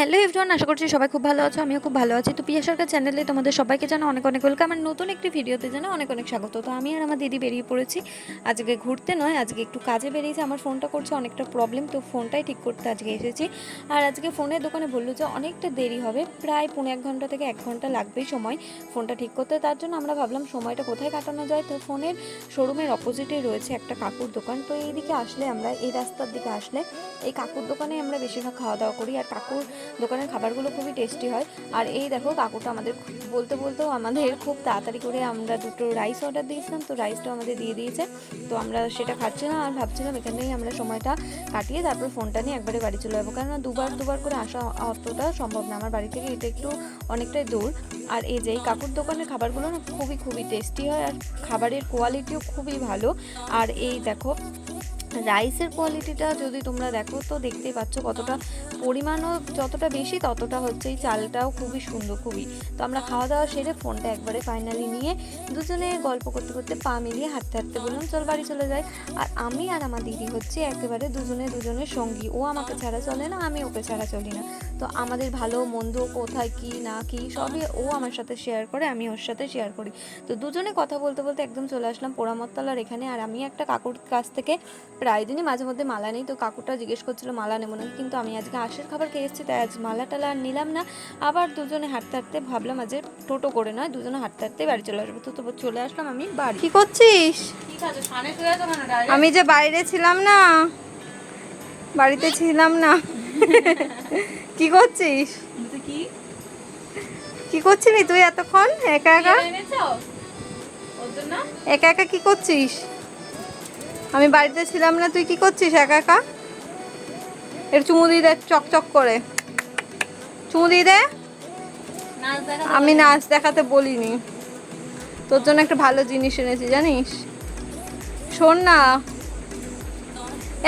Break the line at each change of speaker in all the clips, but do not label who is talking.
Hello everyone, আশা করছি সবাই খুব ভালো আছো। আমিও খুব ভালো আছি। তো পিয়া সরকার চ্যানেলে তোমাদের সবাইকে জানো অনেক অনেক ওয়েলকাম। আর নতুন একটি ভিডিওতে জানো অনেক অনেক স্বাগত। তো আমি আর আমার দিদি বেরিয়ে পড়েছি আজকে ঘুরতে নয়, আজকে একটু কাজে বেরিয়েছি। আমার ফোনটা করছে অনেকটা প্রবলেম, তো ফোনটাই ঠিক করতে আজকে এসেছি। আর আজকে ফোনের দোকানে বললো যে অনেকটা দেরি হবে, প্রায় 1.5 ঘন্টা থেকে 1 ঘন্টা লাগবেই সময় ফোনটা ঠিক করতে। তার জন্য আমরা ভাবলাম সময়টা কোথায় কাটানো যায়। তো ফোনের শোরুমের অপোজিটেই রয়েছে একটা কাকুর দোকান। তো এই দিকে আসলে আমরা এই রাস্তার দিকে আসলে এই কাকুর দোকানে আমরা বেশিরভাগ খাওয়া দাওয়া করি। আর কাকুর দোকানের খাবারগুলো খুবই টেস্টি হয়। আর এই দেখো কাকুটা আমাদের বলতে বলতেও আমাদের খুব তাড়াতাড়ি করে আমরা দুটো রাইস অর্ডার দিয়েছিলাম, তো রাইসটাও আমাদের দিয়ে দিয়েছে। তো আমরা সেটা খাচ্ছিলাম আর ভাবছিলাম এখানেই আমরা সময়টা কাটিয়ে তারপর ফোনটা নিয়ে একবারে বাড়ি চলে যাবো, কেননা দুবার করে আসা অতটা সম্ভব না আমার বাড়ি থেকে, এটা একটু অনেকটাই দূর। আর এই যে এই কাকুর দোকানের খাবারগুলো না খুবই টেস্টি হয় আর খাবারের কোয়ালিটিও খুবই ভালো। আর এই দেখো রাইসের কোয়ালিটিটা যদি তোমরা দেখো তো দেখতেই পাচ্ছ কতটা পরিমাণও যতটা বেশি ততটা হচ্ছে এই চালটাও খুবই সুন্দর খুবই। তো আমরা খাওয়া দাওয়া সেরে ফোনটা একবারে ফাইনালি নিয়ে দুজনে গল্প করতে করতে পা মিলিয়ে হাঁটতে হাঁটতে বললাম চল বাড়ি চলে যাই। আর আমি আর আমার দিদি হচ্ছে একেবারে দুজনের সঙ্গী, ও আমাকে ছাড়া চলে না, আমি ওকে ছাড়া চলি না। তো আমাদের ভালো মন্দ কোথায় কি না কি সবই ও আমার সাথে শেয়ার করে, আমি ওর সাথে শেয়ার করি। তো দুজনে কথা বলতে বলতে একদম চলে আসলাম পোড়ামতলার এখানে। আর আমি একটা কাকুর কাছ থেকে প্রায় দিনই মাঝে মধ্যে মালা নেই, তো কাকুটা জিজ্ঞেস করছিল মালা নেবো না, কিন্তু আমি আজকে আঁশের খাবার খেয়ে এসেছি তাই আজ মালা টালা আর নিলাম না। আবার দুজনে হাঁটতে হাঁটতে ভাবলাম আজ টোটো করে নয়, দুজনে হাঁটতে হাঁটতে বাড়ি চলে আসবো। তো চলে আসলাম আমি বাড়ি।
কি করছিস? আমি যে বাইরে ছিলাম না, বাড়িতে ছিলাম না। কি করছিস? কি করছিলি তুই এতক্ষণ একা একা একা একা কি করছিস? আমি বাড়িতে ছিলাম না, তুই কি করছিস একা একা? এর চুমু দিয়ে দে চকচক করে, চুমু দিয়ে দে। আমি নাচ দেখাতে বলিনি, তোর জন্য একটা ভালো জিনিস এনেছি জানিস। শোন না,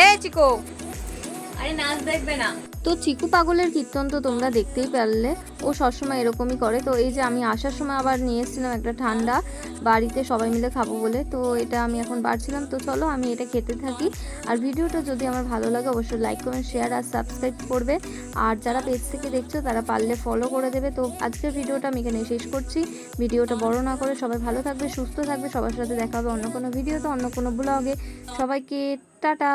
এই চিকো,
আরে নাচ দেখবে না তো। চিকু পাগলের কীর্তন তো তোমরা দেখতেই পারলে, ও সবসময় এরকমই করে। তো এই যে আমি আসার সময় আবার নিয়ে এসেছিলাম একটা ঠান্ডা বাড়িতে সবাই মিলে খাবো বলে, তো এটা আমি এখন বাড়ছিলাম। তো চলো আমি এটা খেতে থাকি। আর ভিডিওটা যদি আমার ভালো লাগে অবশ্যই লাইক কমেন্ট শেয়ার আর সাবস্ক্রাইব করবে। আর যারা পেজ থেকে দেখছো তারা পারলে ফলো করে দেবে। তো আজকের ভিডিওটা আমি এখানে শেষ করছি। ভিডিওটা বড় না করে সবাই ভালো থাকবে, সুস্থ থাকবে। সবার সাথে দেখা হবে অন্য কোনো ভিডিওতে, অন্য কোনো ব্লগে। সবাইকে টাটা।